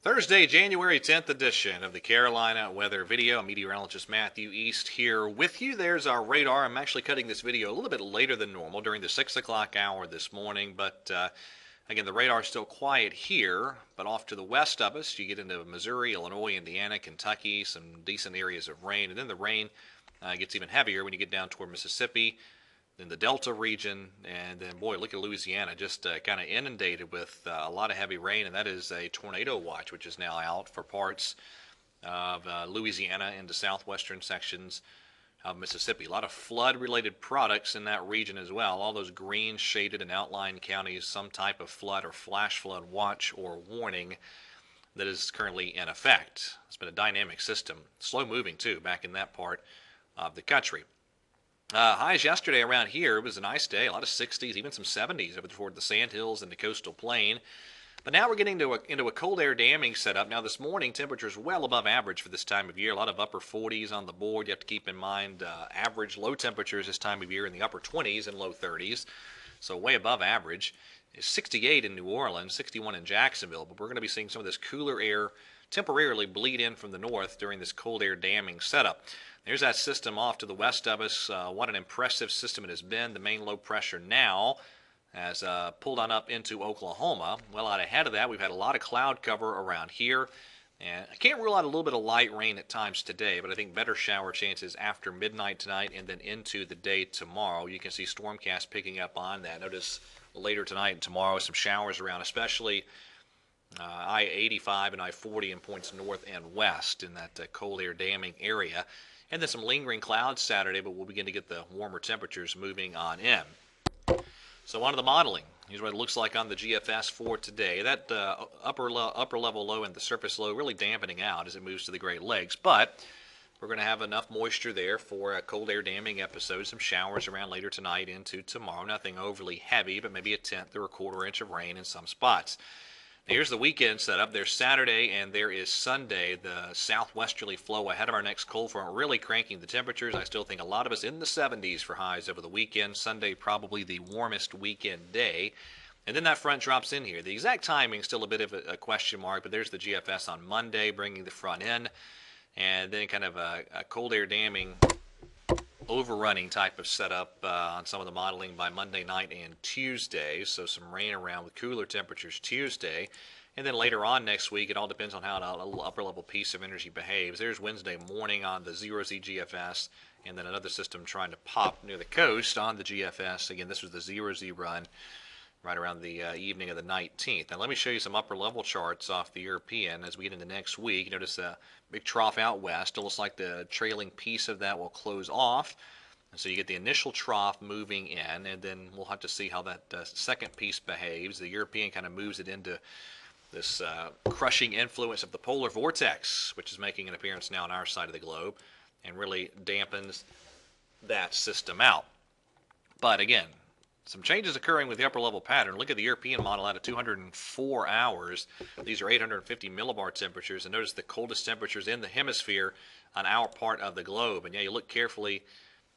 Thursday, January 10th edition of the Carolina Weather Video. I'm meteorologist Matthew East here with you. There's our radar. I'm actually cutting this video a little bit later than normal during the 6 o'clock hour this morning, but again, the radar is still quiet here, but off to the west of us, you get into Missouri, Illinois, Indiana, Kentucky, some decent areas of rain, and then the rain gets even heavier when you get down toward Mississippi, in the Delta region, and then, boy, look at Louisiana, just kind of inundated with a lot of heavy rain, and that is a tornado watch, which is now out for parts of Louisiana into southwestern sections of Mississippi. A lot of flood-related products in that region as well. All those green shaded and outlined counties, some type of flood or flash flood watch or warning that is currently in effect. It's been a dynamic system, slow moving too, back in that part of the country. Highs yesterday around here, it was a nice day, a lot of 60s, even some 70s over toward the Sandhills and the coastal plain. But now we're getting into a cold air damming setup. Now this morning, temperatures well above average for this time of year. A lot of upper 40s on the board. You have to keep in mind average low temperatures this time of year in the upper 20s and low 30s. So way above average. It's 68 in New Orleans, 61 in Jacksonville. But we're going to be seeing some of this cooler air temporarily bleed in from the north during this cold air damming setup. There's that system off to the west of us. What an impressive system it has been. The main low pressure now has pulled on up into Oklahoma. Well out ahead of that, we've had a lot of cloud cover around here. And I can't rule out a little bit of light rain at times today, but I think better shower chances after midnight tonight and then into the day tomorrow. You can see Stormcast picking up on that. Notice later tonight and tomorrow some showers around, especially I-85 and I-40 in points north and west in that cold air damming area. And then some lingering clouds Saturday, but we'll begin to get the warmer temperatures moving on in. So on to the modeling. Here's what it looks like on the GFS for today. That upper level low and the surface low really dampening out as it moves to the Great Lakes. But we're going to have enough moisture there for a cold air damming episode. Some showers around later tonight into tomorrow. Nothing overly heavy, but maybe a tenth or a quarter inch of rain in some spots. Here's the weekend setup. There's Saturday and there is Sunday. The southwesterly flow ahead of our next cold front really cranking the temperatures. I still think a lot of us in the 70s for highs over the weekend. Sunday probably the warmest weekend day. And then that front drops in here. The exact timing is still a bit of a question mark, but there's the GFS on Monday bringing the front in. And then kind of a cold air damming overrunning type of setup on some of the modeling by Monday night and Tuesday. So some rain around with cooler temperatures Tuesday. And then later on next week, it all depends on how an upper level piece of energy behaves. There's Wednesday morning on the 0Z GFS, and then another system trying to pop near the coast on the GFS. Again, this was the 0Z run right around the evening of the 19th. Now let me show you some upper level charts off the European as we get into next week. You notice a big trough out west. It looks like the trailing piece of that will close off. And so you get the initial trough moving in, and then we'll have to see how that second piece behaves. The European kind of moves it into this crushing influence of the polar vortex, which is making an appearance now on our side of the globe, and really dampens that system out. But again, some changes occurring with the upper level pattern. Look at the European model out of 204 hours. These are 850 millibar temperatures, and notice the coldest temperatures in the hemisphere on our part of the globe. And yeah, you look carefully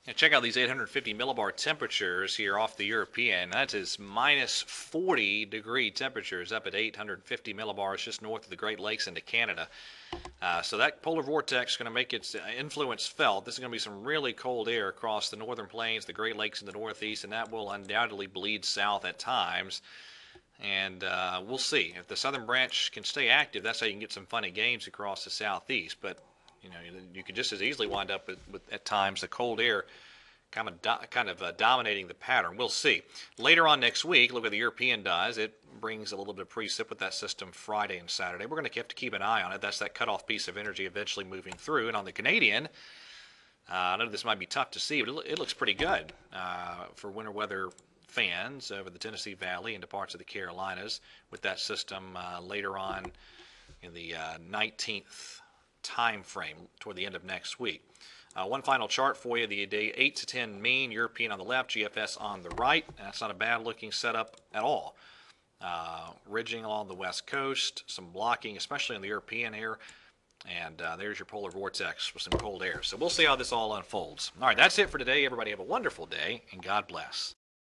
and check out these 850 millibar temperatures here off the European. That is minus 40 degree temperatures up at 850 millibars just north of the Great Lakes into Canada. So that polar vortex is going to make its influence felt. This is going to be some really cold air across the northern plains, the Great Lakes in the northeast, and that will undoubtedly bleed south at times. And we'll see. If the southern branch can stay active, that's how you can get some funny games across the southeast. But you know, you can just as easily wind up with at times the cold air kind of dominating the pattern. We'll see. Later on next week, look what the European does. It brings a little bit of precip with that system Friday and Saturday. We're going to have to keep an eye on it. That's that cutoff piece of energy eventually moving through. And on the Canadian, I know this might be tough to see, but it looks pretty good for winter weather fans over the Tennessee Valley into parts of the Carolinas with that system later on in the 19th time frame toward the end of next week. One final chart for you, the day 8 to 10 mean, European on the left, GFS on the right. That's not a bad looking setup at all. Ridging along the west coast, some blocking, especially in the European air, and there's your polar vortex with some cold air. So we'll see how this all unfolds. All right, that's it for today. Everybody have a wonderful day, and God bless.